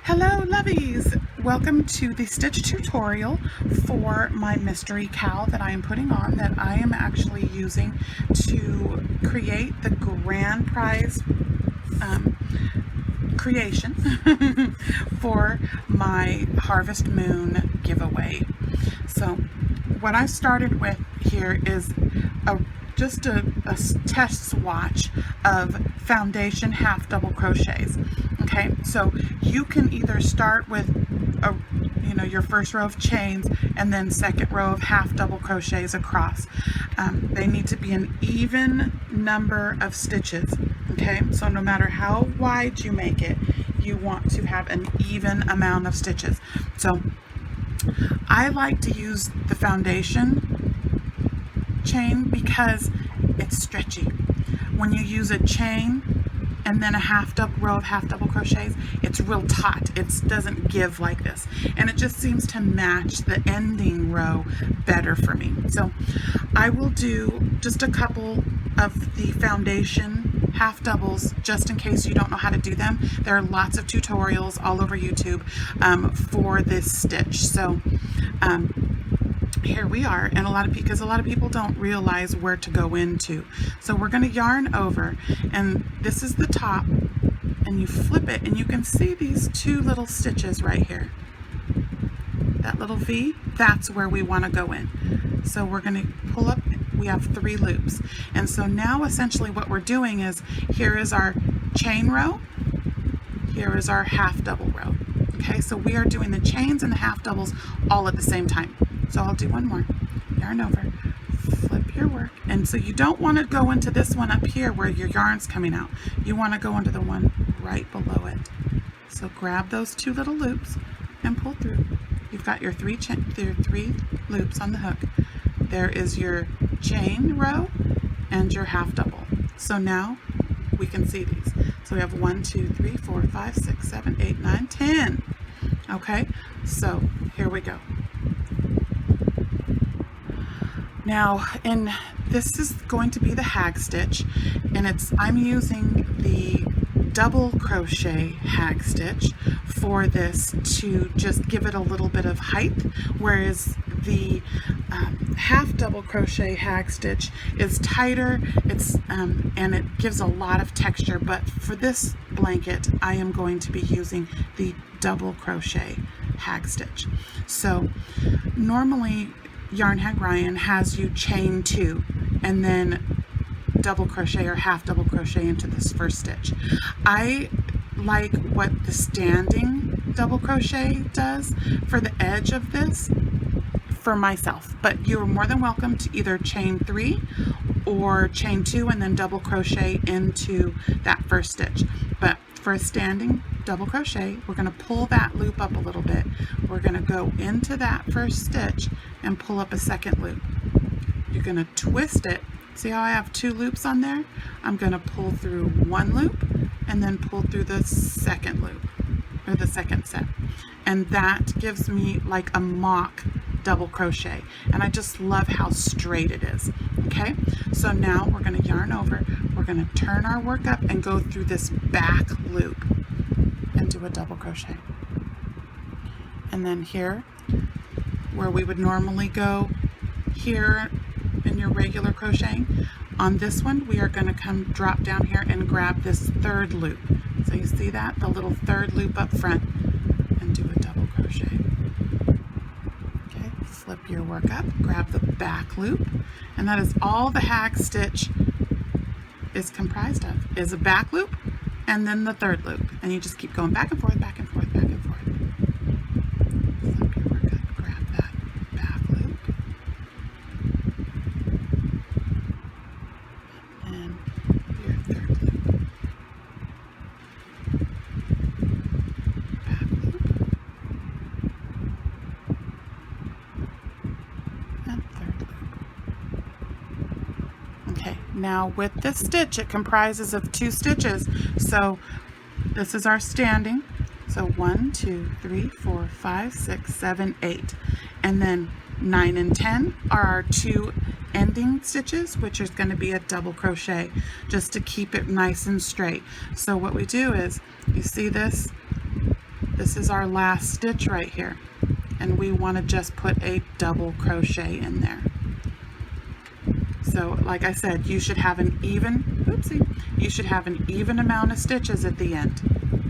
Hello lovies! Welcome to the stitch tutorial for my mystery cow that I am putting on, that I am actually using to create the grand prize creation for my Harvest Moon giveaway. So what I started with here is just a test swatch of foundation half double crochets. Okay, so you can either start with your first row of chains and then second row of half double crochets across. They need to be an even number of stitches. Okay, so no matter how wide you make it, you want to have an even amount of stitches. So I like to use the foundation chain because it's stretchy. When you use a chain and then a row of half double crochets, it's real taut. It doesn't give like this, and it just seems to match the ending row better for me. So I will do just a couple of the foundation half doubles just in case you don't know how to do them. There are lots of tutorials all over YouTube for this stitch. So here we are, and a lot of people don't realize where to go into. So we're going to yarn over, and this is the top, and you flip it and you can see these two little stitches right here. That little V, that's where we want to go in. So we're going to pull up, we have 3 loops, and so now essentially what we're doing is, here is our chain row, here is our half double row. Okay, so we are doing the chains and the half doubles all at the same time. So I'll do one more. Yarn over, flip your work, and so you don't want to go into this one up here where your yarn's coming out. You want to go into the one right below it. So grab those 2 little loops and pull through. You've got your 3 loops on the hook. There is your chain row and your half double. So now we can see these. So we have 1, 2, 3, 4, 5, 6, 7, 8, 9, 10. Okay, so here we go. Now, this is going to be the hag stitch, and I'm using the double crochet hag stitch for this to just give it a little bit of height, whereas the half double crochet hag stitch is tighter, and it gives a lot of texture. But for this blanket, I am going to be using the double crochet hag stitch. So normally Yarn Hag Ryan has you chain 2 and then double crochet or half double crochet into this first stitch. I like what the standing double crochet does for the edge of this for myself, but you're more than welcome to either chain 3 or chain 2 and then double crochet into that first stitch. But for a standing double crochet, we're going to pull that loop up a little bit. We're going to go into that first stitch and pull up a second loop. You're going to twist it. See how I have 2 loops on there? I'm going to pull through 1 loop and then pull through the second loop, or the second set, and that gives me like a mock double crochet, and I just love how straight it is. Okay, so now we're going to yarn over, we're going to turn our work up and go through this back loop and do a double crochet. And then here, where we would normally go here in your regular crocheting, on this one we are going to drop down here and grab this 3rd loop. So you see that, the little 3rd loop up front, and do a double crochet. Okay, flip your work up, grab the back loop, and that is all the hag stitch is comprised of, is a back loop and then the 3rd loop, and you just keep going back and forth, back and forth, back and forth. Flip your work up, grab that back loop, and your 3rd loop, back loop, and 3rd loop. Okay, now with this stitch, it comprises of 2 stitches. So this is our standing. So 1, 2, 3, 4, 5, 6, 7, 8. And then 9 and 10 are our 2 ending stitches, which is going to be a double crochet just to keep it nice and straight. So what we do is, you see this? this is our last stitch right here, and we want to just put a double crochet in there. So like I said, you should have an even, you should have an even amount of stitches at the end.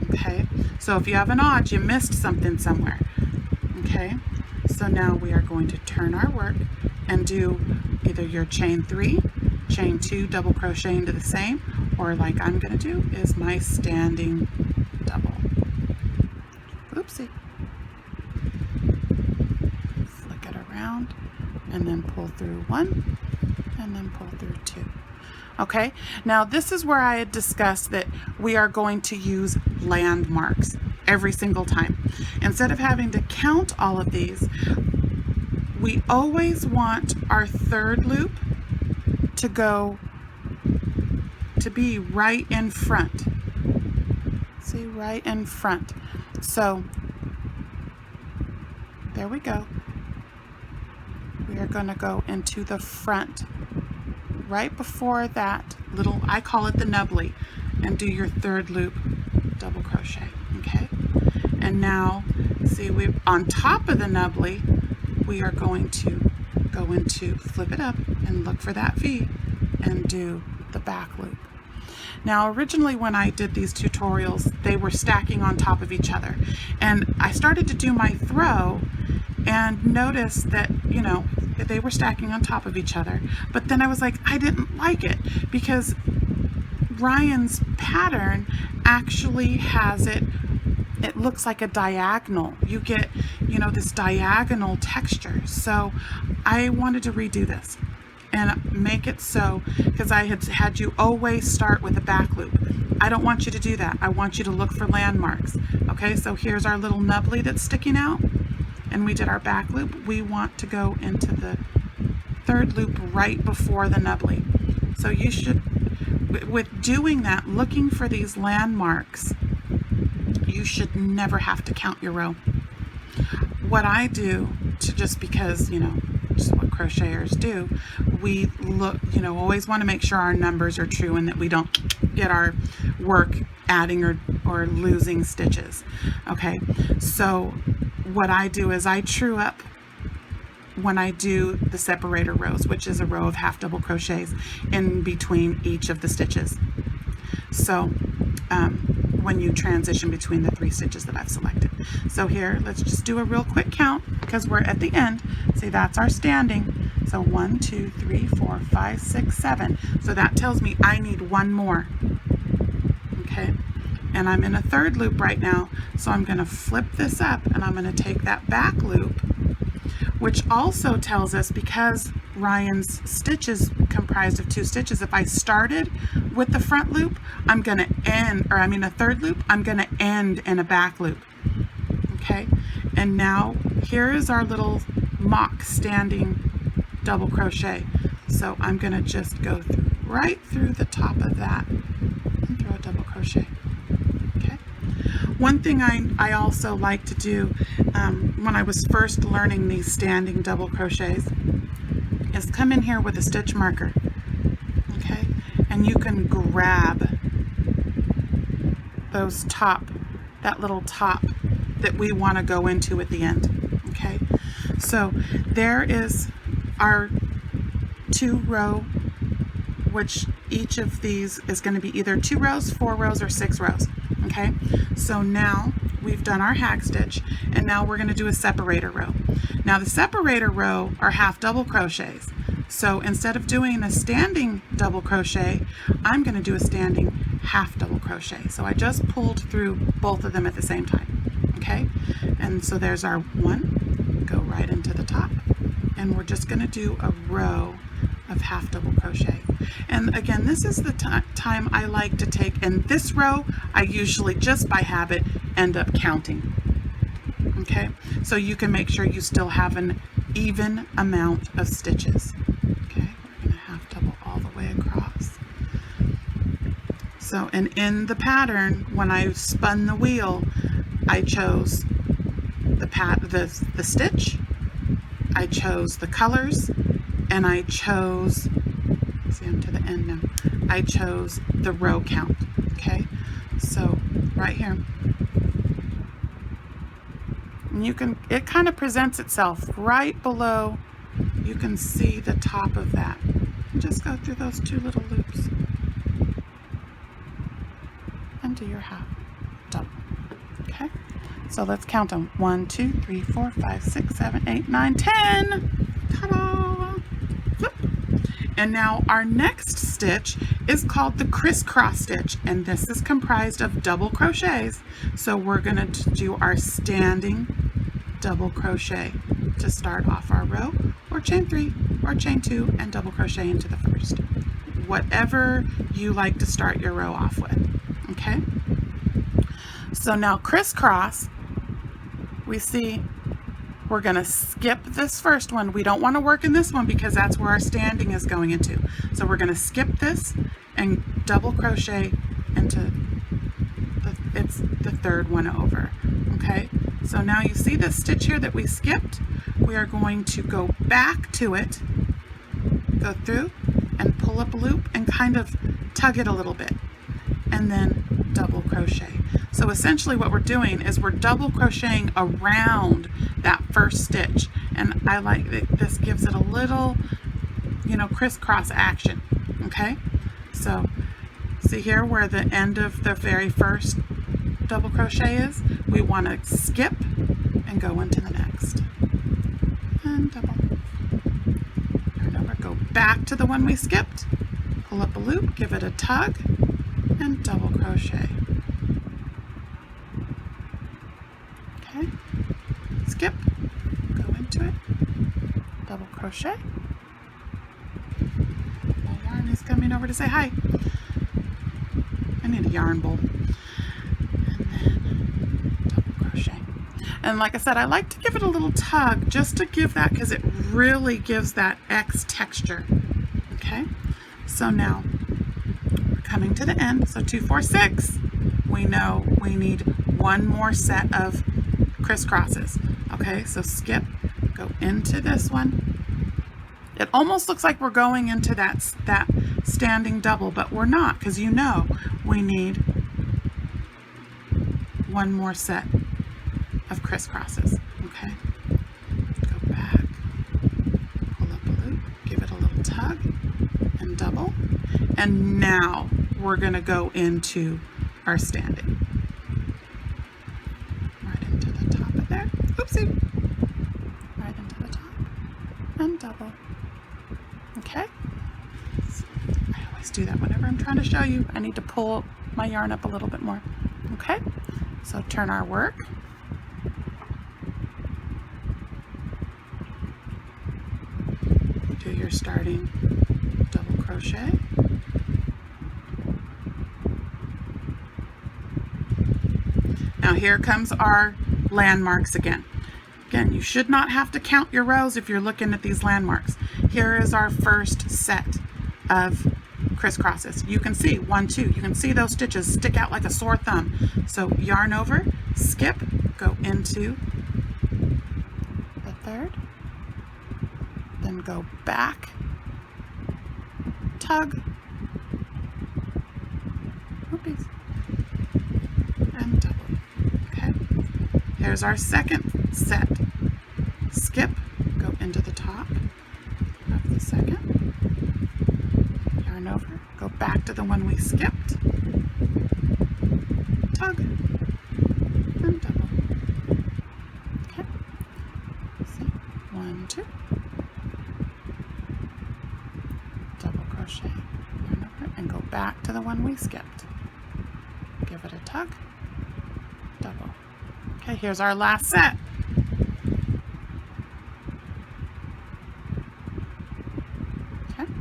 Okay, so if you have an odd, you missed something somewhere. Okay, so now we are going to turn our work and do either your chain 3, chain 2, double crochet into the same, or like I'm going to do is my standing double. Oopsie. Flick it around and then pull through 1 and then pull through 2. Okay, now this is where I had discussed that we are going to use landmarks every single time. Instead of having to count all of these, we always want our third loop to be right in front. See, right in front. So there we go. We are going to go into the front right before that little, I call it the nubbly, and do your third loop double crochet. Okay, and now see, we on top of the nubbly, we are going to go into, flip it up and look for that V and do the back loop. Now originally when I did these tutorials, they were stacking on top of each other, and I started to do my throw and noticed that, you know, they were stacking on top of each other, but then I was like, I didn't like it because Ryan's pattern actually has it looks like a diagonal. You get, you know, this diagonal texture. So I wanted to redo this and make it so, because I had you always start with a back loop. I don't want you to do that. I want you to look for landmarks. Okay, so here's our little nubbly that's sticking out, and we did our back loop. We want to go into the third loop right before the nubbly. So you should, with doing that, looking for these landmarks, you should never have to count your row. What I do, to just because, you know, just what crocheters do, we look, you know, always want to make sure our numbers are true and that we don't get our work adding or losing stitches. Okay, so what I do is I true up when I do the separator rows, which is a row of half double crochets in between each of the stitches. So when you transition between the 3 stitches that I've selected. So here, let's just do a real quick count because we're at the end. See, that's our standing. So 1, 2, 3, 4, 5, 6, 7. So that tells me I need 1 more. Okay, and I'm in a third loop right now, so I'm going to flip this up and I'm going to take that back loop, which also tells us, because Ryan's stitch is comprised of 2 stitches, if I started with the front loop, I'm going to end, or I mean a third loop, I'm going to end in a back loop. Okay, and now here is our little mock standing double crochet. So I'm going to just go right through the top of that and throw a double crochet. Okay. One thing I also like to do when I was first learning these standing double crochets is come in here with a stitch marker. Okay, and you can grab those that little top that we want to go into at the end. Okay, so there is our 2 row, which each of these is going to be either 2 rows, 4 rows, or 6 rows. Okay, so now we've done our hag stitch, and now we're going to do a separator row. Now the separator row are half double crochets. So instead of doing a standing double crochet, I'm going to do a standing half double crochet. So I just pulled through both of them at the same time. Okay, and so there's our 1, go right into the top, and we're just going to do a row of half double crochet. And again, this is the time I like to take. In this row, I usually just by habit end up counting. Okay, so you can make sure you still have an even amount of stitches. Okay, we're going to half double all the way across. So, and in the pattern, when I spun the wheel, I chose the stitch, I chose the colors, and I chose, see, I'm to the end now, I chose the row count. Okay, so right here, And it kind of presents itself right below. You can see the top of that. And just go through those 2 little loops and do your half double. Okay, so let's count them. 1, 2, 3, 4, 5, 6, 7, 8, 9, 10. Ta-da! Flip. And now our next stitch is called the crisscross stitch, and this is comprised of double crochets. So we're going to do our standing double crochet to start off our row, or chain 3 or chain 2 and double crochet into the first, whatever you like to start your row off with. Okay, so now crisscross, we see we're going to skip this first one. We don't want to work in this one because that's where our standing is going into. So we're going to skip this and double crochet into it's the third one over. Okay, so now you see this stitch here that we skipped. We are going to go back to it, go through and pull up a loop and kind of tug it a little bit, and then double crochet. So essentially what we're doing is we're double crocheting around that first stitch, and I like that this gives it a little, you know, crisscross action. Okay, so see here where the end of the very first double crochet is, we want to skip and go into the next and double, turn over, go back to the one we skipped, pull up a loop, give it a tug and double crochet. Okay, skip, go into it, double crochet. My yarn is coming over to say hi. I need a yarn bowl. And then double crochet. And like I said, I like to give it a little tug just to give that, because it really gives that X texture. Okay, so now we're coming to the end. So 2, 4, 6. We know we need one more set of crisscrosses. Okay, so skip, go into this one. It almost looks like we're going into that standing double, but we're not, because you know we need one more set of crisscrosses. Okay, go back, pull up a loop, give it a little tug and double, and now we're going to go into our standing. Right into the top of there. Oopsie. Right into the top and double. Okay, so I always do that whenever I'm trying to show you. I need to pull my yarn up a little bit more. Okay, so turn our work. Do your starting double crochet. Now here comes our landmarks again. Again, you should not have to count your rows if you're looking at these landmarks. Here is our first set of crisscrosses. You can see 1, 2. You can see those stitches stick out like a sore thumb. So yarn over, skip, go into the third, then go back, tug, oopies, and double. Okay, here's our second set. Skip, go into the top of the second, yarn over, go back to the one we skipped, tug, and double. Okay, see, 1, 2, double crochet, yarn over, and go back to the one we skipped. Give it a tug, double. Okay, here's our last set. Okay,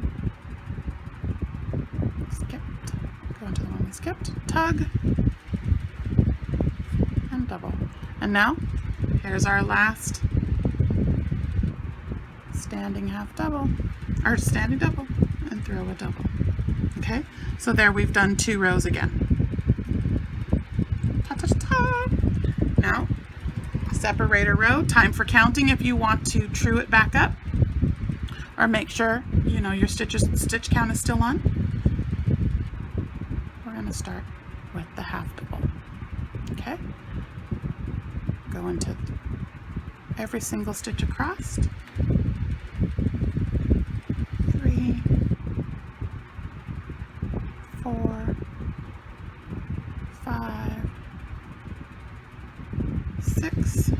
skipped, go into the one we skipped, tug, and double. And now, here's our last standing half double, or standing double, and throw a double. Okay, so there we've done 2 rows again. Ta-ta-ta-ta. Now, separator row, time for counting if you want to true it back up, or make sure you know your stitch count is still on. We're going to start with the half double. Okay, go into every single stitch across. 3, 4, 5, 6,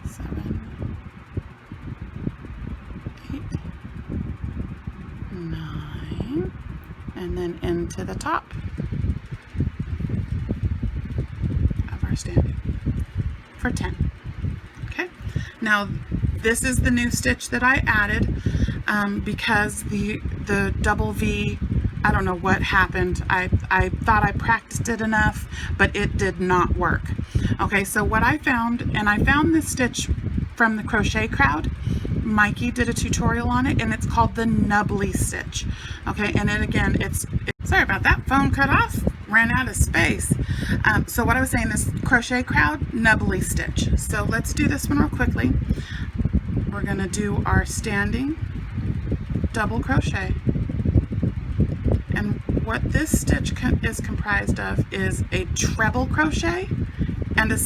7, 8, 9, and then into the top of our standing for 10. Okay, now this is the new stitch that I added because the double V, I don't know what happened. I thought I practiced it enough, but it did not work. Okay, so what I found, and I found this stitch from the Crochet Crowd. Mikey did a tutorial on it, and it's called the Nubbly stitch. Okay, and then again, it's sorry about that, phone cut off, ran out of space. So what I was saying is Crochet Crowd Nubbly stitch. So let's do this one real quickly. We're going to do our standing double crochet, and what this stitch is comprised of is a treble crochet and a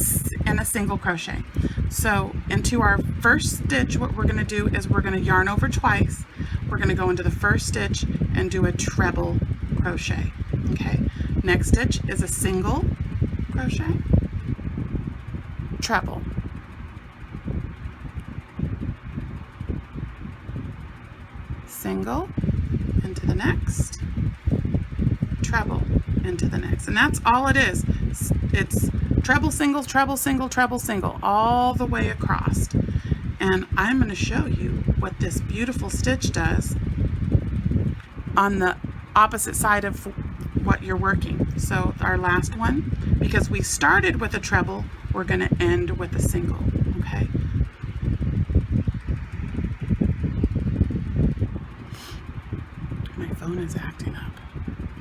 single crochet. So into our first stitch, what we're going to do is we're going to yarn over twice. We're going to go into the first stitch and do a treble crochet. Okay, next stitch is a single crochet, treble, single into the next, treble into the next, and that's all it is. It's treble, single, treble, single, treble, single, all the way across. And I'm going to show you what this beautiful stitch does on the opposite side of what you're working. So our last one, because we started with a treble, we're going to end with a single. Okay. My phone is acting up.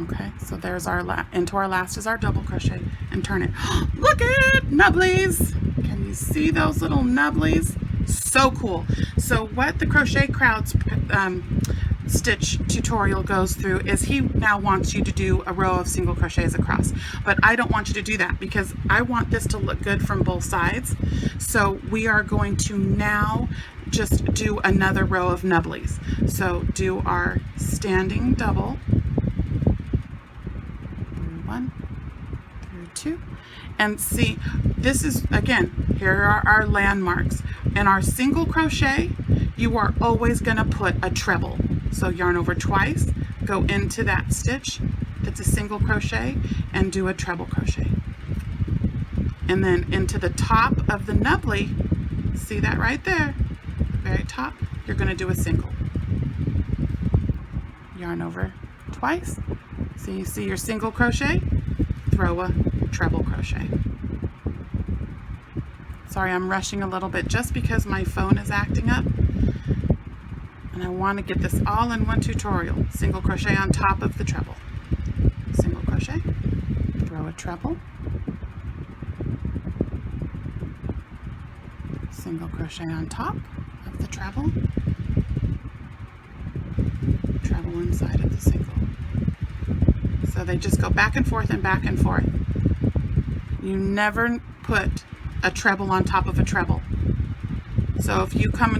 Okay, so there's our into our last is our double crochet and turn it. Look at Nubblies! Can you see those little Nubblies? So cool. So what the Crochet Crowd's stitch tutorial goes through is he now wants you to do a row of single crochets across, but I don't want you to do that because I want this to look good from both sides. So we are going to now just do another row of Nubblies. So do our standing double, 1 through 2, and see, this is, again, here are our landmarks. In our single crochet, you are always going to put a treble. So yarn over twice, go into that stitch that's a single crochet, and do a treble crochet. And then into the top of the Nubbly, see that right there, the very top, you're going to do a single. Yarn over twice. So you see your single crochet, throw a treble crochet. Sorry, I'm rushing a little bit just because my phone is acting up. And I want to get this all in one tutorial. Single crochet on top of the treble. Single crochet, throw a treble, single crochet on top of the treble, treble inside of the single. So they just go back and forth and back and forth. You never put a treble on top of a treble. So if you come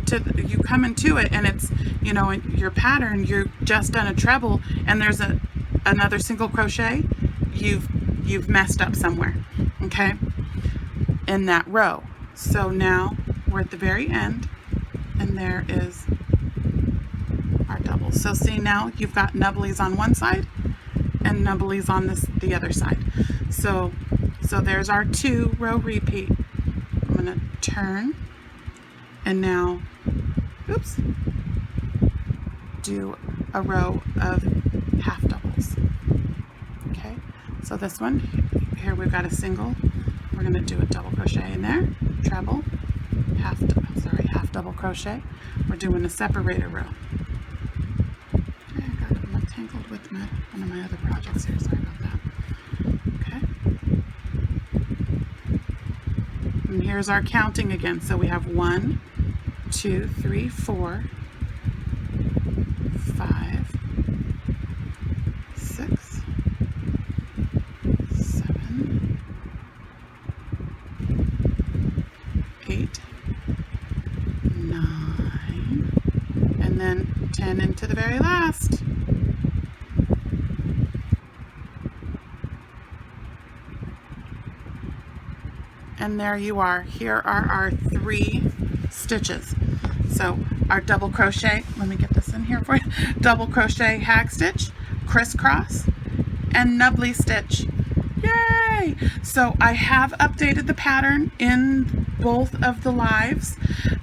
into it and it's, you know, in your pattern, you're just done a treble and there's another single crochet, you've messed up somewhere, okay, in that row. So now we're at the very end and there is our double. So see, now you've got Nubblies on one side and Nubblies on the other side. So there's our 2-row repeat. I'm going to turn and now, oops, do a row of half doubles. Okay, so this one here we've got a single. We're going to do a double crochet in there, treble, half double crochet. We're doing a separator row. Okay, I got tangled with one of my other projects here. Sorry about that. Okay, and here's our counting again. So we have 1, 2, 3, 4, 5, 6, 7, and into the very last. And there you are. Here are our 3 stitches. So our double crochet, let me get this in here for you, double crochet hag stitch, crisscross, and nubbly stitch. Yay! So I have updated the pattern in both of the lives.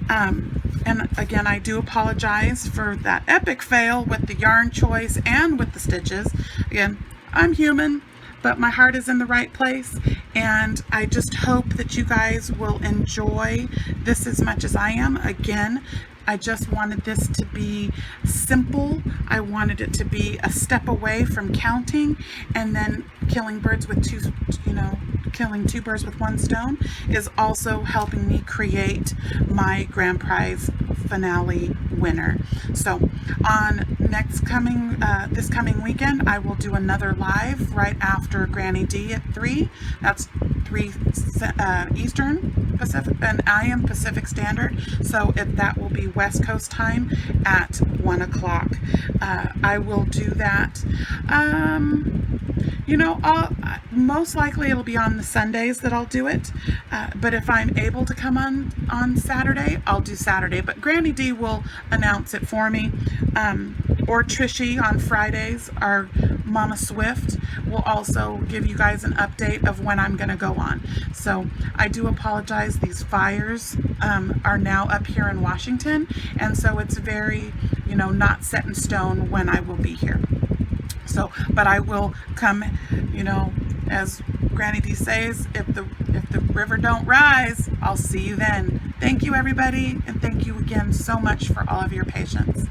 And again, I do apologize for that epic fail with the yarn choice and with the stitches. Again, I'm human, but my heart is in the right place, and I just hope that you guys will enjoy this as much as I am. Again, I just wanted this to be simple. I wanted it to be a step away from counting and then killing birds with killing 2 birds with 1 stone is also helping me create my grand prize finale winner. So on this coming weekend, I will do another live right after Granny D at 3. That's 3 Eastern Pacific, and I am Pacific Standard, so that will be West Coast time at 1 o'clock. I will do that. Most likely it'll be on the Sundays that I'll do it, but if I'm able to come on Saturday, I'll do Saturday. But Granny D will announce it for me, or Trishy on Fridays, our Mama Swift, will also give you guys an update of when I'm going to go on. So I do apologize. These fires are now up here in Washington, and so it's very, not set in stone when I will be here. So, but I will come, as Granny D says, if the river don't rise, I'll see you then. Thank you, everybody, and thank you again so much for all of your patience.